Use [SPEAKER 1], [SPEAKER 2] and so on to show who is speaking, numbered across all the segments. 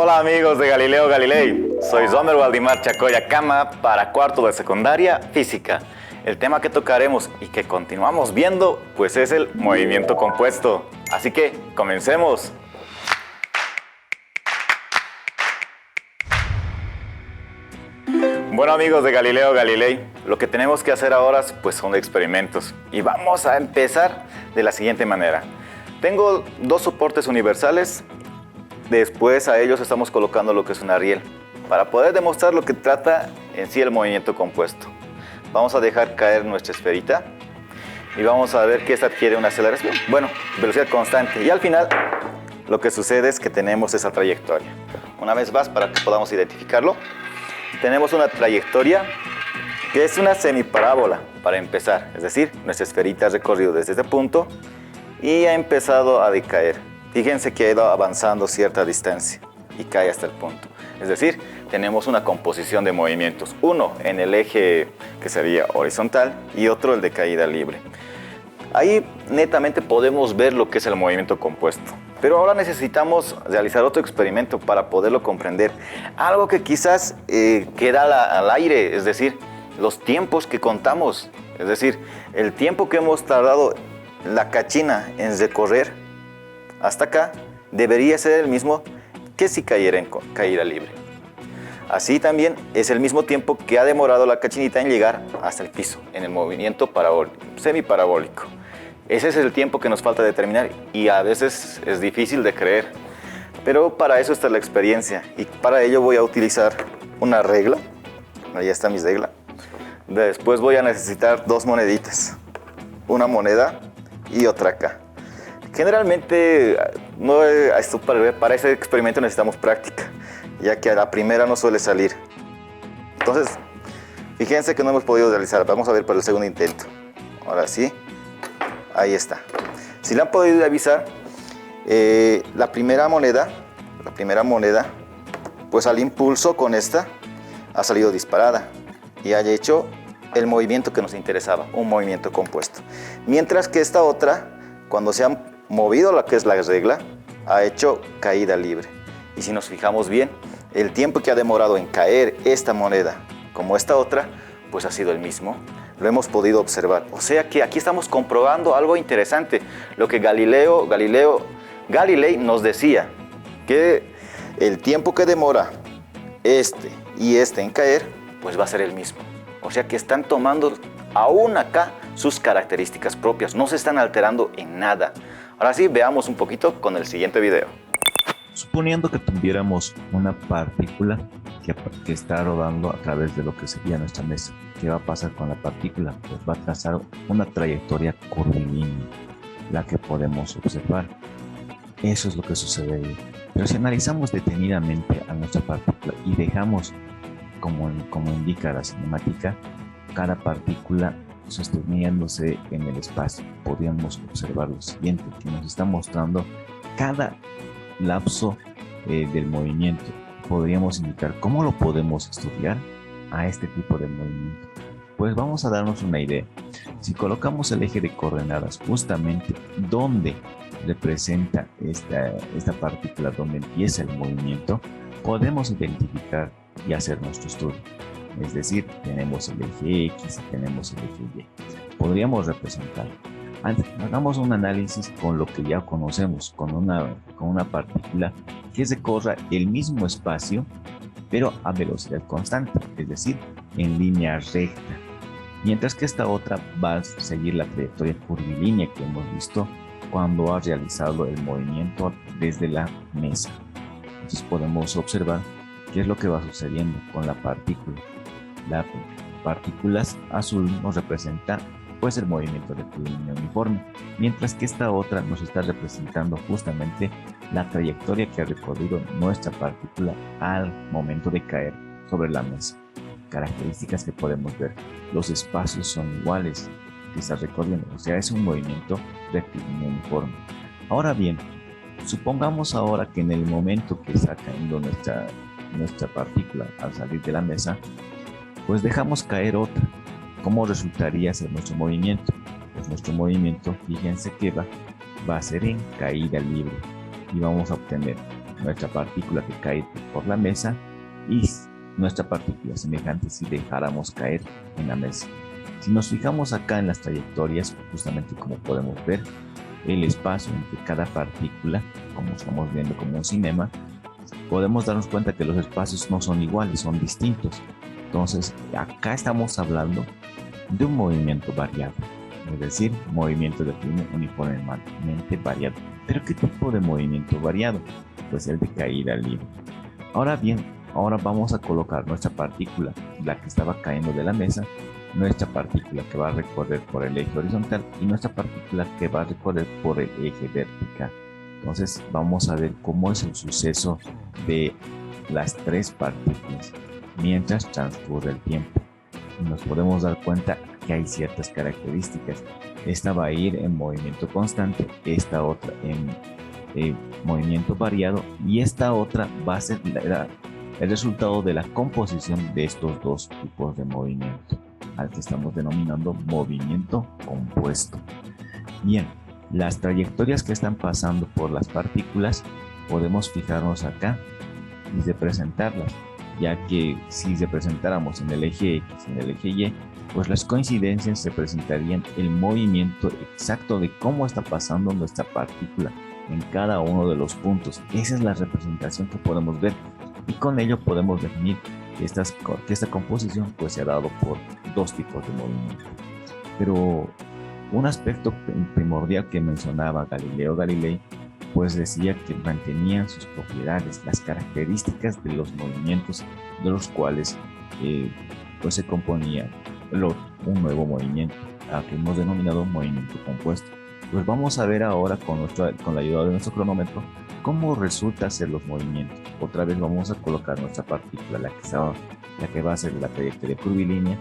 [SPEAKER 1] Hola amigos de Galileo Galilei, soy Zomer Waldimar Chacoya Cama para cuarto de secundaria física. El tema que tocaremos y que continuamos viendo pues es el movimiento compuesto. Así que comencemos. Bueno amigos de Galileo Galilei, lo que tenemos que hacer ahora pues son experimentos y vamos a empezar de la siguiente manera. Tengo dos soportes universales. Después a ellos estamos colocando lo que es una riel para poder demostrar lo que trata en sí el movimiento compuesto. Vamos a dejar caer nuestra esferita y vamos a ver que esta adquiere una aceleración, velocidad constante, y al final lo que sucede es que tenemos esa trayectoria. Una vez más, para que podamos identificarlo, tenemos una trayectoria que es una semiparábola para empezar, es decir, nuestra esferita ha recorrido desde este punto y ha empezado a decaer. Fíjense que ha ido avanzando cierta distancia y cae hasta el punto. Es decir, tenemos una composición de movimientos. Uno en el eje que sería horizontal y otro el de caída libre. Ahí netamente podemos ver lo que es el movimiento compuesto. Pero ahora necesitamos realizar otro experimento para poderlo comprender. Algo que quizás queda al aire, es decir, los tiempos que contamos. Es decir, el tiempo que hemos tardado la cachina en recorrer hasta acá debería ser el mismo que si cayera en caída libre. Así también es el mismo tiempo que ha demorado la cachinita en llegar hasta el piso, en el movimiento semiparabólico. Ese es el tiempo que nos falta determinar y a veces es difícil de creer. Pero para eso está la experiencia y para ello voy a utilizar una regla. Ahí está mi regla. Después voy a necesitar dos moneditas. Una moneda y otra acá. Generalmente para ese experimento necesitamos práctica, ya que a la primera no suele salir. Entonces, fíjense que no hemos podido realizar. Vamos a ver para el segundo intento. Ahora sí, ahí está. Si le han podido avisar, la primera moneda, pues al impulso con esta, ha salido disparada y ha hecho el movimiento que nos interesaba, un movimiento compuesto. Mientras que esta otra, cuando se ha movido lo que es la regla, ha hecho caída libre. Y si nos fijamos bien, el tiempo que ha demorado en caer esta moneda como esta otra, pues ha sido el mismo. Lo hemos podido observar. O sea que aquí estamos comprobando algo interesante. Lo que Galilei nos decía, que el tiempo que demora este y este en caer, pues va a ser el mismo. O sea que están tomando aún acá sus características propias, no se están alterando en nada. Ahora sí, veamos un poquito con el siguiente video.
[SPEAKER 2] Suponiendo que tuviéramos una partícula que está rodando a través de lo que sería nuestra mesa, ¿qué va a pasar con la partícula? Pues va a trazar una trayectoria curvilínea, la que podemos observar. Eso es lo que sucede ahí. Pero si analizamos detenidamente a nuestra partícula y dejamos, como indica la cinemática, cada partícula sosteniéndose en el espacio, podríamos observar lo siguiente, que nos está mostrando cada lapso del movimiento. Podríamos indicar cómo lo podemos estudiar a este tipo de movimiento. Pues vamos a darnos una idea. Si colocamos el eje de coordenadas justamente donde representa esta partícula, donde empieza el movimiento, podemos identificar y hacer nuestro estudio. Es decir, tenemos el eje X y tenemos el eje Y. Podríamos representar. Hagamos un análisis con lo que ya conocemos, con una partícula que recorra el mismo espacio, pero a velocidad constante, es decir, en línea recta. Mientras que esta otra va a seguir la trayectoria curvilínea que hemos visto cuando ha realizado el movimiento desde la mesa. Entonces podemos observar qué es lo que va sucediendo con la partícula. La partícula azul nos representa pues el movimiento rectilíneo uniforme, mientras que esta otra nos está representando justamente la trayectoria que ha recorrido nuestra partícula al momento de caer sobre la mesa. Características que podemos ver: los espacios son iguales que está recorriendo, o sea, es un movimiento rectilíneo uniforme. Ahora bien, supongamos ahora que en el momento que está cayendo nuestra partícula al salir de la mesa, pues dejamos caer otra. ¿Cómo resultaría ser nuestro movimiento? Pues nuestro movimiento, fíjense que va a ser en caída libre y vamos a obtener nuestra partícula que cae por la mesa y nuestra partícula semejante si dejáramos caer en la mesa. Si nos fijamos acá en las trayectorias, justamente como podemos ver, el espacio entre cada partícula, como estamos viendo como un cinema, podemos darnos cuenta que los espacios no son iguales, son distintos. Entonces, acá estamos hablando de un movimiento variado, es decir, movimiento de flujo uniformemente variado. ¿Pero qué tipo de movimiento variado? Pues el de caída libre. Ahora bien, ahora vamos a colocar nuestra partícula, la que estaba cayendo de la mesa, nuestra partícula que va a recorrer por el eje horizontal y nuestra partícula que va a recorrer por el eje vertical. Entonces vamos a ver cómo es el suceso de las tres partículas mientras transcurre el tiempo. Nos podemos dar cuenta que hay ciertas características. Esta va a ir en movimiento constante, esta otra en movimiento variado y esta otra va a ser el resultado de la composición de estos dos tipos de movimiento, al que estamos denominando movimiento compuesto. Bien, las trayectorias que están pasando por las partículas podemos fijarnos acá y representarlas, ya que si representáramos en el eje X y en el eje Y, pues las coincidencias representarían el movimiento exacto de cómo está pasando nuestra partícula en cada uno de los puntos. Esa es la representación que podemos ver y con ello podemos definir que esta composición pues se ha dado por dos tipos de movimiento. Pero un aspecto primordial que mencionaba Galileo Galilei pues decía que mantenían sus propiedades, las características de los movimientos de los cuales pues se componía un nuevo movimiento, al que hemos denominado movimiento compuesto. Pues vamos a ver ahora con la ayuda de nuestro cronómetro cómo resulta ser los movimientos. Otra vez vamos a colocar nuestra partícula, la que va a ser la trayectoria curvilínea.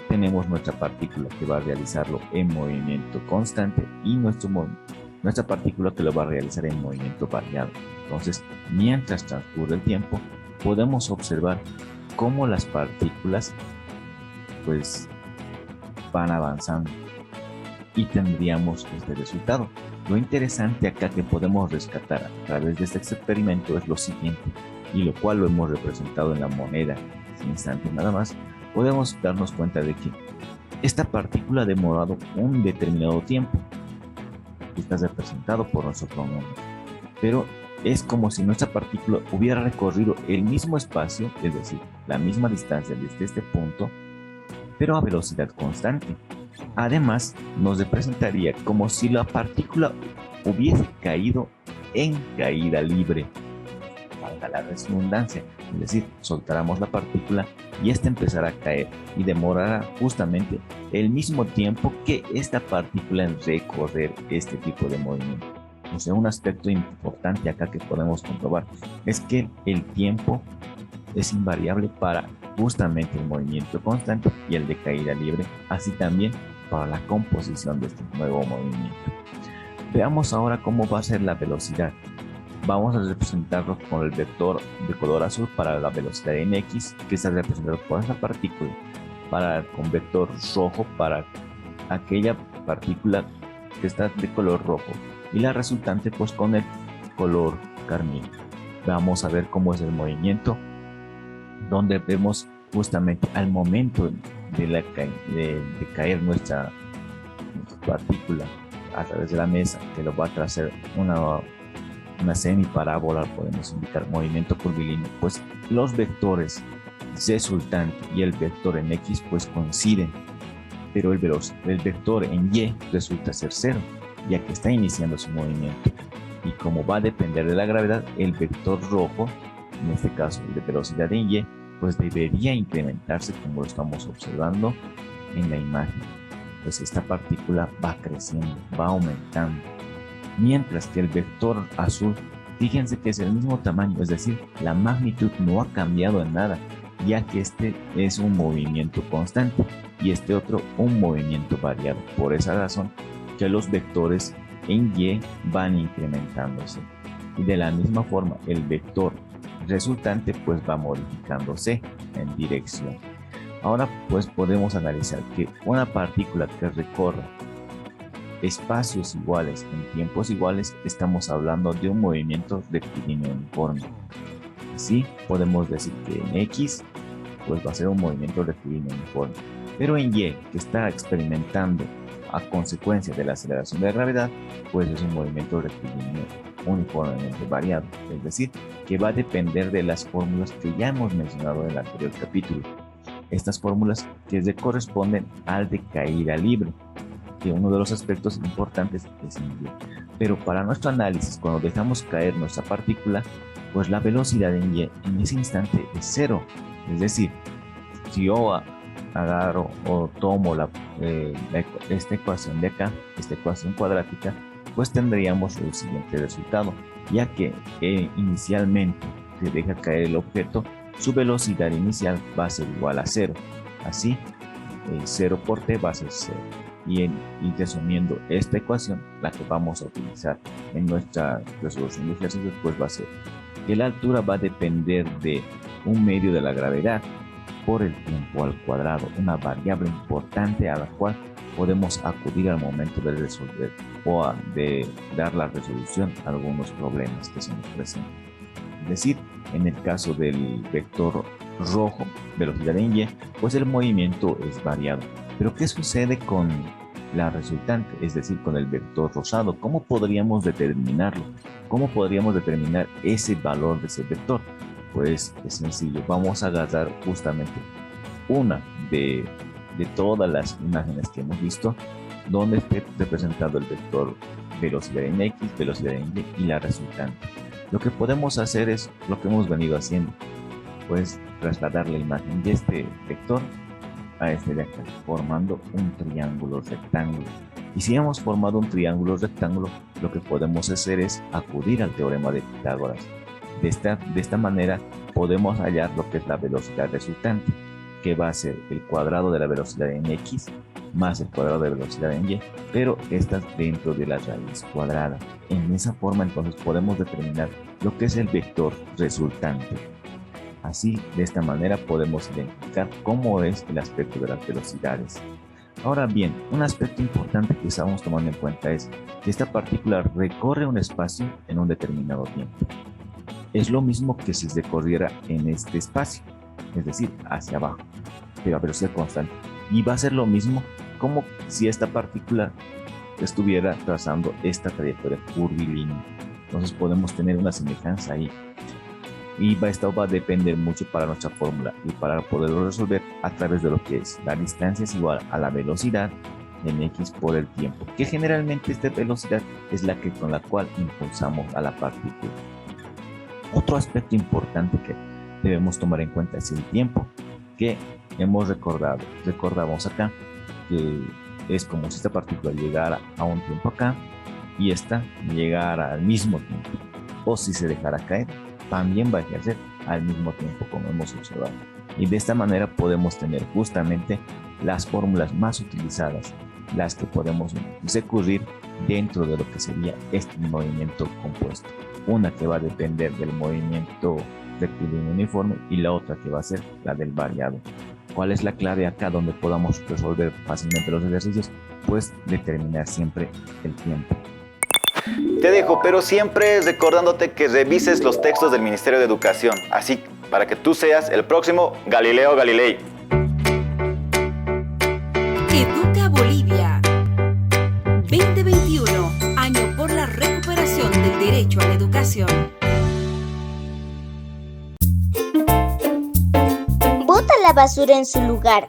[SPEAKER 2] Tenemos nuestra partícula que va a realizarlo en movimiento constante y nuestra partícula que lo va a realizar en movimiento variado. Entonces, mientras transcurre el tiempo, podemos observar cómo las partículas pues van avanzando y tendríamos este resultado. Lo interesante acá que podemos rescatar a través de este experimento es lo siguiente, y lo cual lo hemos representado en la moneda sin instante nada más. Podemos darnos cuenta de que esta partícula ha demorado un determinado tiempo, que está representado por nuestro cronómetro, pero es como si nuestra partícula hubiera recorrido el mismo espacio, es decir, la misma distancia desde este punto, pero a velocidad constante. Además, nos representaría como si la partícula hubiese caído en caída libre, valga la redundancia, es decir, soltáramos la partícula y esta empezará a caer y demorará justamente el mismo tiempo que esta partícula en recorrer este tipo de movimiento. O sea, un aspecto importante acá que podemos comprobar es que el tiempo es invariable para justamente el movimiento constante y el de caída libre, así también para la composición de este nuevo movimiento. Veamos ahora cómo va a ser la velocidad. Vamos a representarlo con el vector de color azul para la velocidad en X, que está representado por esta partícula, con vector rojo para aquella partícula que está de color rojo, y la resultante pues con el color carmín. Vamos a ver cómo es el movimiento, donde vemos justamente al momento de caer nuestra partícula a través de la mesa, que lo va a trazar una semiparábola, podemos indicar movimiento curvilíneo, pues los vectores resultante y el vector en X pues coinciden, pero el vector en Y resulta ser cero, ya que está iniciando su movimiento, y como va a depender de la gravedad, el vector rojo, en este caso el de velocidad en Y, pues debería incrementarse como lo estamos observando en la imagen, pues esta partícula va creciendo, va aumentando, mientras que el vector azul, fíjense que es el mismo tamaño, es decir, la magnitud no ha cambiado en nada, ya que este es un movimiento constante y este otro un movimiento variado. Por esa razón que los vectores en Y van incrementándose, y de la misma forma el vector resultante pues va modificándose en dirección. Ahora pues podemos analizar que una partícula que recorra espacios iguales en tiempos iguales, estamos hablando de un movimiento rectilíneo uniforme. Así podemos decir que en X pues va a ser un movimiento rectilíneo uniforme, pero en Y, que está experimentando a consecuencia de la aceleración de la gravedad, pues es un movimiento rectilíneo uniformemente variado, es decir, que va a depender de las fórmulas que ya hemos mencionado en el anterior capítulo. Estas fórmulas que se corresponden al de caída libre, que uno de los aspectos importantes es en Y. Pero para nuestro análisis, cuando dejamos caer nuestra partícula, pues la velocidad en Y en ese instante es cero. Es decir, si yo agarro o tomo esta ecuación de acá, esta ecuación cuadrática, pues tendríamos el siguiente resultado, ya que inicialmente se deja caer el objeto, su velocidad inicial va a ser igual a cero. Así, 0 por t va a ser 0. Y resumiendo esta ecuación, la que vamos a utilizar en nuestra resolución de ejercicios, pues va a ser que la altura va a depender de un medio de la gravedad por el tiempo al cuadrado, una variable importante a la cual podemos acudir al momento de resolver o de dar la resolución a algunos problemas que se nos presentan. Es decir, en el caso del vector rojo, velocidad en Y, pues el movimiento es variado. Pero ¿qué sucede con la resultante, es decir, con el vector rosado? ¿Cómo podríamos determinarlo? ¿Cómo podríamos determinar ese valor de ese vector? Pues es sencillo, vamos a agarrar justamente una de todas las imágenes que hemos visto, donde esté representado el vector velocidad en X, velocidad en Y y la resultante. Lo que podemos hacer es lo que hemos venido haciendo, pues trasladar la imagen de este vector a este de acá, formando un triángulo rectángulo. Y si hemos formado un triángulo rectángulo, lo que podemos hacer es acudir al teorema de Pitágoras. De esta manera podemos hallar lo que es la velocidad resultante, que va a ser el cuadrado de la velocidad en X más el cuadrado de velocidad en Y, pero estas dentro de la raíz cuadrada. En esa forma entonces podemos determinar lo que es el vector resultante. Así, de esta manera podemos identificar cómo es el aspecto de las velocidades. Ahora bien, un aspecto importante que estamos tomando en cuenta es que esta partícula recorre un espacio en un determinado tiempo. Es lo mismo que si se corriera en este espacio, es decir, hacia abajo, pero a velocidad constante. Y va a ser lo mismo como si esta partícula estuviera trazando esta trayectoria curvilínea. Entonces podemos tener una semejanza ahí. Y esto va a depender mucho para nuestra fórmula y para poderlo resolver a través de lo que es la distancia es igual a la velocidad en X por el tiempo, que generalmente esta velocidad es con la cual impulsamos a la partícula. Otro aspecto importante que debemos tomar en cuenta es el tiempo, que hemos recordamos acá, que es como si esta partícula llegara a un tiempo acá y esta llegara al mismo tiempo, o si se dejara caer, también va a ejercer al mismo tiempo, como hemos observado. Y de esta manera podemos tener justamente las fórmulas más utilizadas, las que podemos recurrir dentro de lo que sería este movimiento compuesto. Una que va a depender del movimiento rectilíneo uniforme y la otra que va a ser la del variado. ¿Cuál es la clave acá donde podamos resolver fácilmente los ejercicios? Pues determinar siempre el tiempo.
[SPEAKER 1] Te dejo, pero siempre recordándote que revises los textos del Ministerio de Educación, así para que tú seas el próximo Galileo Galilei.
[SPEAKER 3] Educa Bolivia 2021, año por la recuperación del derecho a la educación.
[SPEAKER 4] Bota la basura en su lugar.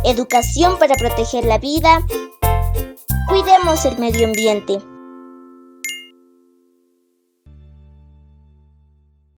[SPEAKER 4] Educación para proteger la vida. Cuidemos el medio ambiente.